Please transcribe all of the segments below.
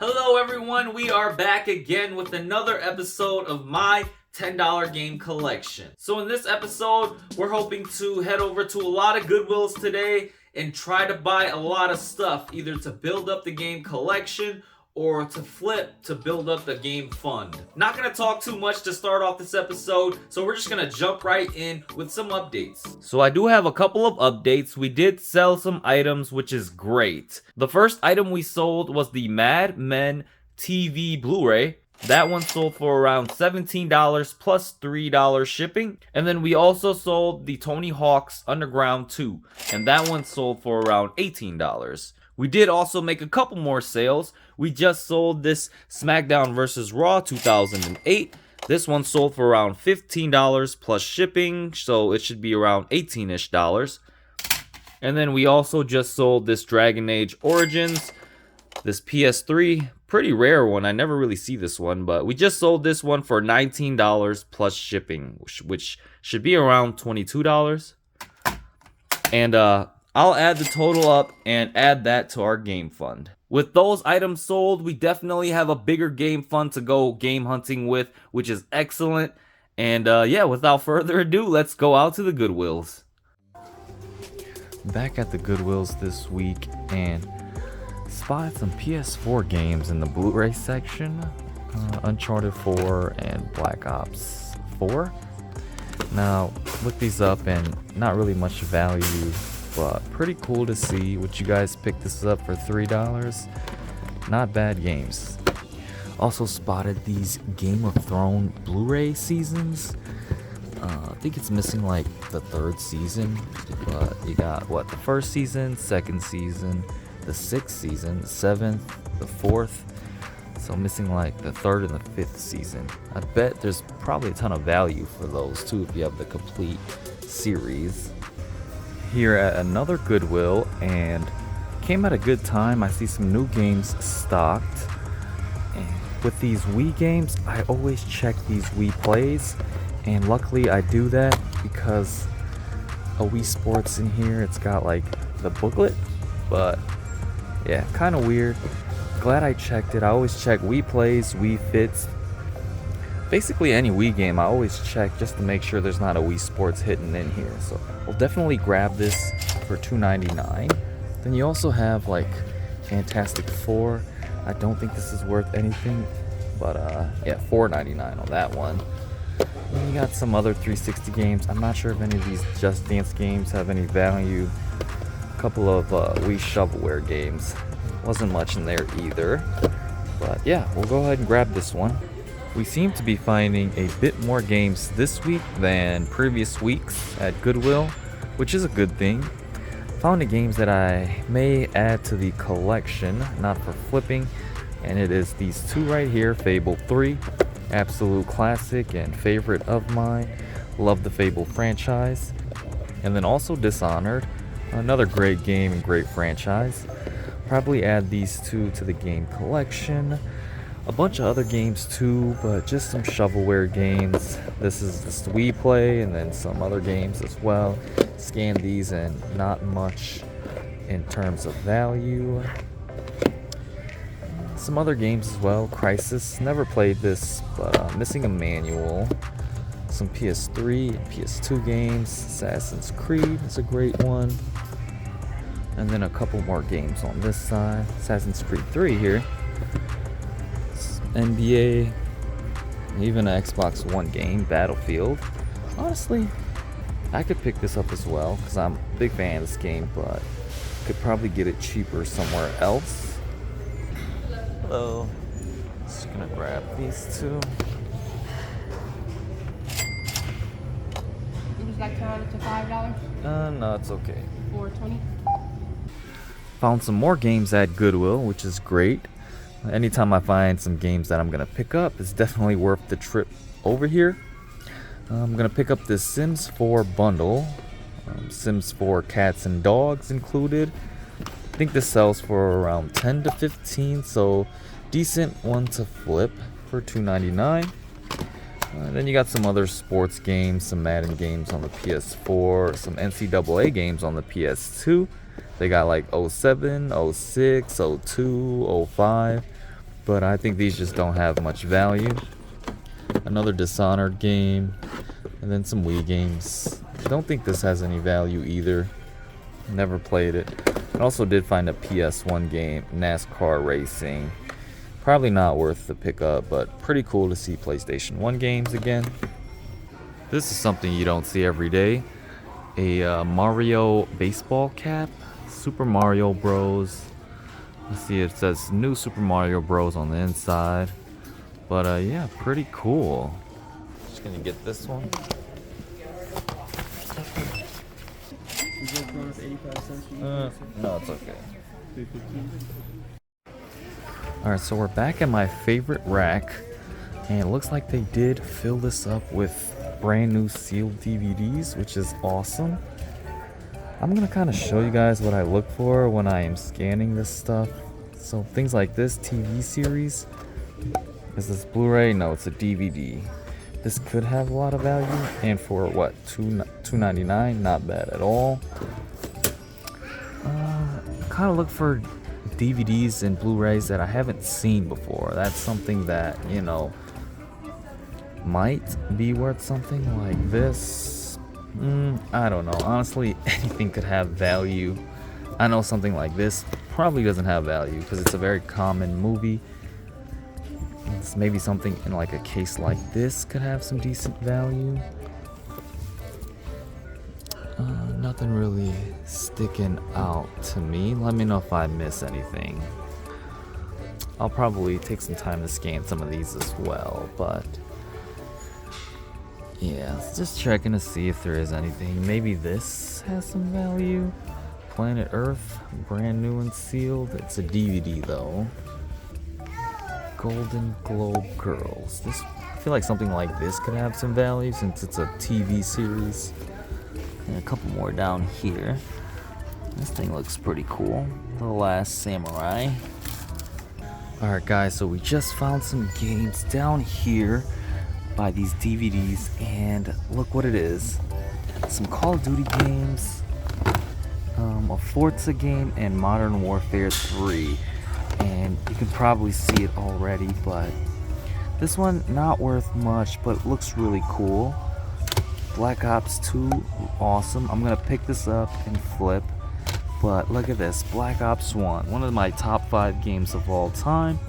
Hello everyone, we are back again with another episode of my $10 game collection. So in this episode, we're hoping to head over to a lot of Goodwills today and try to buy a lot of stuff, either to build up the game collection or to flip to build up the game fund. Not gonna talk too much to start off this episode, so we're just gonna jump right in with some updates. So I do have a couple of updates. We did sell some items, which is great. The first item we sold was the Mad Men TV Blu-ray. That one sold for around $17 plus $3 shipping. And then we also sold the Tony Hawk's Underground 2, and that one sold for around $18. We did also make a couple more sales. We just sold this SmackDown vs. Raw 2008. This one sold for around $15 plus shipping, so it should be around $18-ish. And then we also just sold this Dragon Age Origins, this PS3, pretty rare one. I never really see this one, but we just sold this one for $19 plus shipping, which should be around $22. And I'll add the total up and add that to our game fund. With those items sold, we definitely have a bigger game fund to go game hunting with, which is excellent. And yeah, without further ado, let's go out to the Goodwills. Back at the Goodwills this week and spotted some PS4 games in the Blu-ray section. Uncharted 4 and Black Ops 4. Now, look these up and not really much value, but pretty cool to see. What you guys picked this up for $3. Not bad games. Also spotted these Game of Thrones Blu-ray seasons. I think it's missing like the third season, but you got what, the first season, second season, the sixth season, the seventh, the fourth. So missing like the third and the fifth season. I bet there's probably a ton of value for those too if you have the complete series. Here at another Goodwill, and came at a good time. I see some new games stocked, and with these Wii games I always check these Wii plays, and luckily I do that because a Wii Sports in here. It's got like the booklet, but yeah, kind of weird. Glad I checked it. I always check Wii plays, Wii fits, basically any Wii game I always check just to make sure there's not a Wii Sports hidden in here. So we'll definitely grab this for $2.99. Then you also have like Fantastic Four. I don't think this is worth anything, but yeah, $4.99 on that one. Then you got some other 360 games. I'm not sure if any of these Just Dance games have any value. A couple of Wii shovelware games. Wasn't much in there either, but yeah, we'll go ahead and grab this one. We seem to be finding a bit more games this week than previous weeks at Goodwill, which is a good thing. Found the games that I may add to the collection, not for flipping, and it is these two right here, Fable 3, absolute classic and favorite of mine. Love the Fable franchise. And then also Dishonored, another great game and great franchise. Probably add these two to the game collection. A bunch of other games too, but just some shovelware games. This is just Wii Play, and then some other games as well. Scan these, and not much in terms of value. Some other games as well. Crisis, never played this, but missing a manual. Some PS3 and PS2 games. Assassin's Creed is a great one. And then a couple more games on this side. Assassin's Creed 3 here. NBA, even an Xbox One game, Battlefield. Honestly, I could pick this up as well because I'm a big fan of this game, but could probably get it cheaper somewhere else. Hello. Just gonna grab these two. Would you like to round it to $5? No, it's okay. $4.20. Found some more games at Goodwill, which is great. Anytime I find some games that I'm gonna pick up, it's definitely worth the trip over here. I'm gonna pick up this Sims 4 bundle. Sims 4 cats and dogs included. I think this sells for around 10 to 15, so decent one to flip for $2.99. Then you got some other sports games, some Madden games on the PS4, some NCAA games on the PS2. They got like 07, 06, 02, 05. but I think these just don't have much value. Another Dishonored game, and then some Wii games. I don't think this has any value either. Never played it. I also did find a PS1 game, NASCAR Racing. Probably not worth the pickup, but pretty cool to see PlayStation 1 games again. This is something you don't see every day. A Mario baseball cap. Super Mario Bros. Let's see, it says New Super Mario Bros. On the inside. But yeah, pretty cool. Just gonna get this one. No, it's okay. Alright, so we're back at my favorite rack. And it looks like they did fill this up with brand new sealed DVDs, which is awesome. I'm gonna kind of show you guys what I look for when I am scanning this stuff. So things like this TV series. Is this Blu-ray? No, it's a DVD. This could have a lot of value, and for what, $2.99? Not bad at all. Kind of look for DVDs and Blu-rays that I haven't seen before. That's something that, you know, might be worth something like this. I don't know. Honestly, anything could have value. I know something like this probably doesn't have value because it's a very common movie. It's maybe something in like a case like this could have some decent value. Nothing really sticking out to me. Let me know if I miss anything. I'll probably take some time to scan some of these as well, but yeah, just checking to see if there is anything. Maybe this has some value. Planet Earth, brand new and sealed. It's a DVD though. Golden Globe Girls. I feel like something like this could have some value since it's a TV series. And a couple more down here. This thing looks pretty cool. The Last Samurai. Alright guys, so we just found some games down here by these DVDs, and look what it is. Some Call of Duty games, a Forza game, and Modern Warfare 3. And you can probably see it already, but this one not worth much, but looks really cool. Black Ops 2, awesome. I'm gonna pick this up and flip, but look at this. Black Ops 1, one of my top 5 games of all time.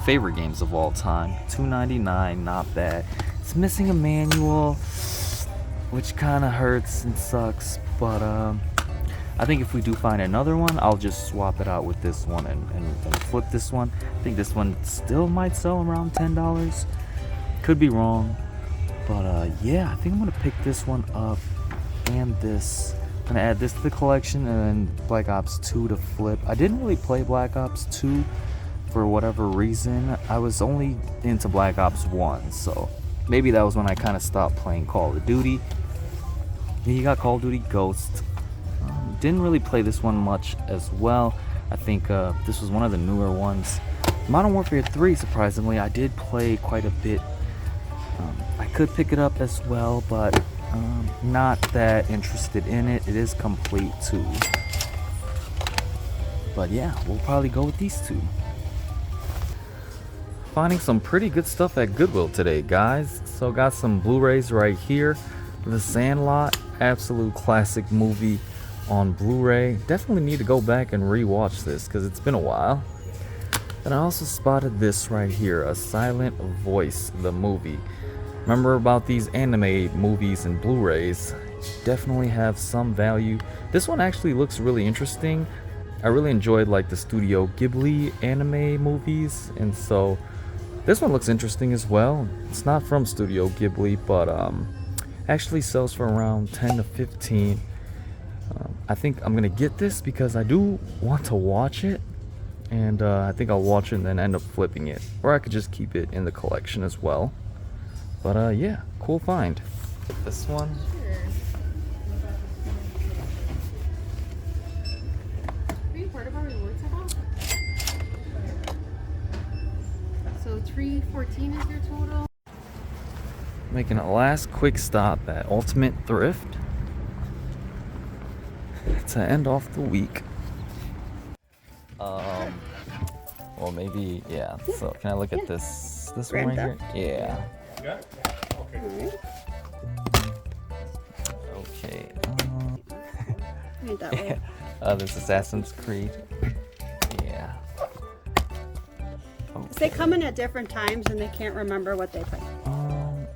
Favorite games of all time. $2.99, not bad. It's missing a manual, which kind of hurts and sucks, but I think if we do find another one, I'll just swap it out with this one and flip this one. I think this one still might sell around $10. Could be wrong, but yeah, I think I'm gonna pick this one up and this. I'm gonna add this to the collection, and then Black Ops 2 to flip. I didn't really play Black Ops 2 for whatever reason. I was only into Black Ops 1, so maybe that was when I kind of stopped playing Call of Duty. Then you got Call of Duty Ghost. Didn't really play this one much as well. I think this was one of the newer ones. Modern Warfare 3, surprisingly, I did play quite a bit. I could pick it up as well, but not that interested in it. It is complete too. But yeah, we'll probably go with these two. Finding some pretty good stuff at Goodwill today, guys. So got some Blu-rays right here. The Sandlot, absolute classic movie on Blu-ray. Definitely need to go back and re-watch this because it's been a while. And I also spotted this right here, A Silent Voice, the movie. Remember about these anime movies and Blu-rays? Definitely have some value. This one actually looks really interesting. I really enjoyed like the Studio Ghibli anime movies, and so this one looks interesting as well. It's not from Studio Ghibli, but actually sells for around 10 to 15. I think I'm gonna get this because I do want to watch it, and I think I'll watch it and then end up flipping it, or I could just keep it in the collection as well. But yeah, cool find. This one. Are you part of our rewards account? So $3.14 is your total. Making a last quick stop at Ultimate Thrift to end off the week. Well, maybe, yeah. So can I look at this one Grand right here? Yeah. Alright. Okay. Right that way. This Assassin's Creed. Yeah. They come in at different times and they can't remember what they play. And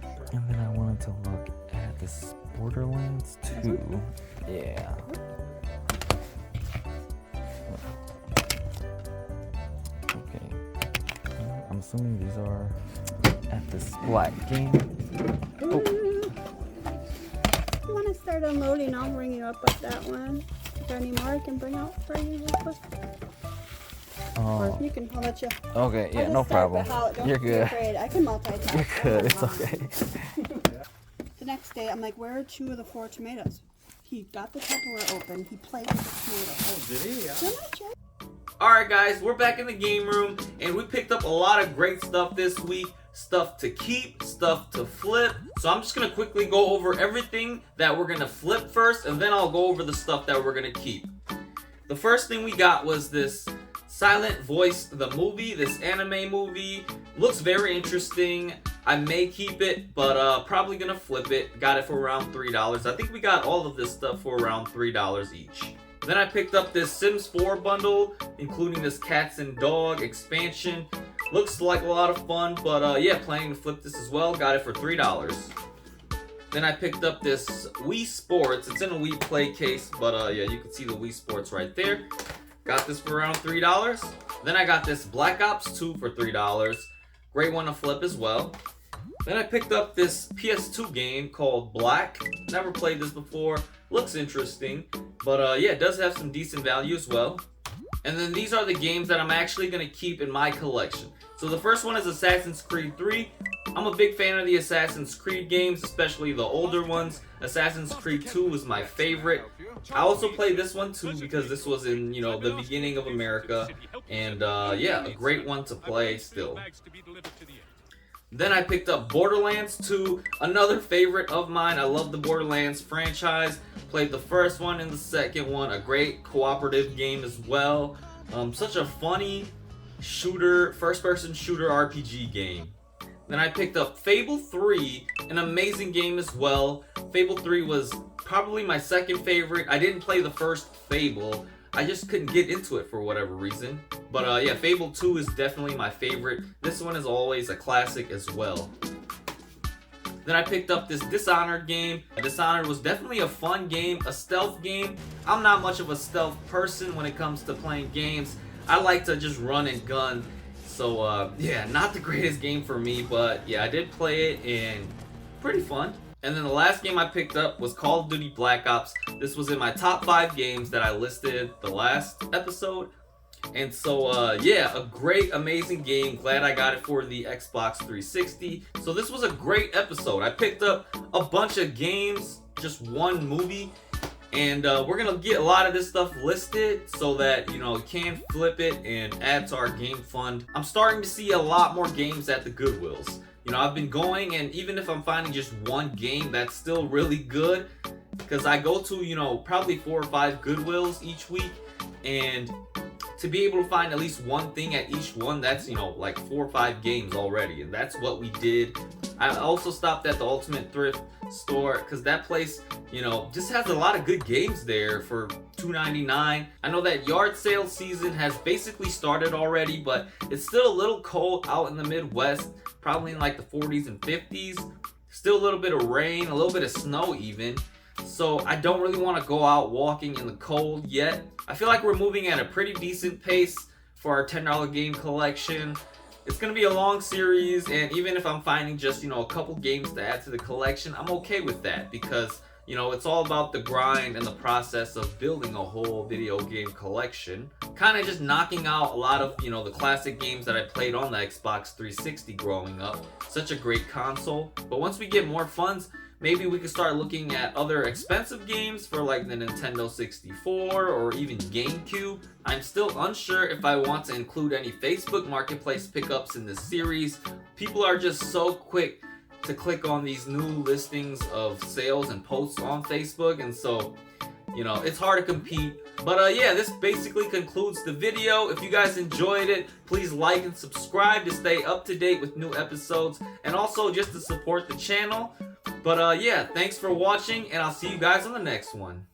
then I wanted to look at this Borderlands 2. Yeah. Okay. I'm assuming these are at this black game. Oh. You want to start unloading? I'll bring you up with that one. Is there any more I can bring out for you real quick? Or you can, I'll let you. Okay, yeah, I'll no just start problem. with how- don't You're be good. afraid. I can multitask. You're good. It's okay. The next day, I'm like, where are 2 of the 4 tomatoes? He got the Tupperware open. He played with the tomatoes. Oh, did he? Yeah. They're not cherry. Alright guys, we're back in the game room and we picked up a lot of great stuff this week. Stuff to keep, stuff to flip. So I'm just going to quickly go over everything that we're going to flip first, and then I'll go over the stuff that we're going to keep. The first thing we got was this Silent Voice, the movie, this anime movie. Looks very interesting. I may keep it, but probably going to flip it. Got it for around $3. I think we got all of this stuff for around $3 each. Then I picked up this Sims 4 bundle, including this Cats and Dog expansion. Looks like a lot of fun, but yeah, planning to flip this as well. Got it for $3. Then I picked up this Wii Sports. It's in a Wii Play case, but yeah, you can see the Wii Sports right there. Got this for around $3. Then I got this Black Ops 2 for $3. Great one to flip as well. Then I picked up this PS2 game called Black. Never played this before. Looks interesting, but yeah, it does have some decent value as well. And then these are the games that I'm actually going to keep in my collection. So the first one is Assassin's Creed 3. I'm a big fan of the Assassin's Creed games, especially the older ones. Assassin's Creed 2 is my favorite. I also played this one too because this was in, you know, the beginning of America. And yeah, a great one to play still. Then I picked up Borderlands 2, another favorite of mine. I love the Borderlands franchise. Played the first one and the second one. A great cooperative game as well. Such a funny shooter, first-person shooter RPG game. Then I picked up Fable 3, an amazing game as well. Fable 3 was probably my second favorite. I didn't play the first Fable. I just couldn't get into it for whatever reason. But yeah, Fable 2 is definitely my favorite. This one is always a classic as well. Then I picked up this Dishonored game. Dishonored was definitely a fun game, a stealth game. I'm not much of a stealth person when it comes to playing games. I like to just run and gun. So yeah, not the greatest game for me, but yeah, I did play it and pretty fun. And then the last game I picked up was Call of Duty Black Ops. This was in my top 5 games that I listed the last episode. And so, yeah, a great, amazing game. Glad I got it for the Xbox 360. So this was a great episode. I picked up a bunch of games, just one movie. And we're going to get a lot of this stuff listed so that, you know, we can flip it and add to our game fund. I'm starting to see a lot more games at the Goodwills. You know, I've been going, and even if I'm finding just one game, that's still really good. Because I go to, you know, probably 4 or 5 Goodwills each week. And to be able to find at least one thing at each one, that's, you know, like 4 or 5 games already. And that's what we did. I also stopped at the Ultimate Thrift store because that place, you know, just has a lot of good games there for $2.99. I know that yard sale season has basically started already, but it's still a little cold out in the Midwest, probably in like the 40s and 50s. Still a little bit of rain, a little bit of snow even. So I don't really want to go out walking in the cold yet. I feel like we're moving at a pretty decent pace for our $10 game collection. It's going to be a long series, and even if I'm finding just, you know, a couple games to add to the collection, I'm okay with that because, you know, it's all about the grind and the process of building a whole video game collection. Kind of just knocking out a lot of, you know, the classic games that I played on the Xbox 360 growing up. Such a great console. But once we get more funds, maybe we could start looking at other expensive games for like the Nintendo 64 or even GameCube. I'm still unsure if I want to include any Facebook Marketplace pickups in this series. People are just so quick to click on these new listings of sales and posts on Facebook, and so you know, it's hard to compete. But yeah, this basically concludes the video. If you guys enjoyed it, please like and subscribe to stay up to date with new episodes, and also just to support the channel. But yeah, thanks for watching, and I'll see you guys on the next one.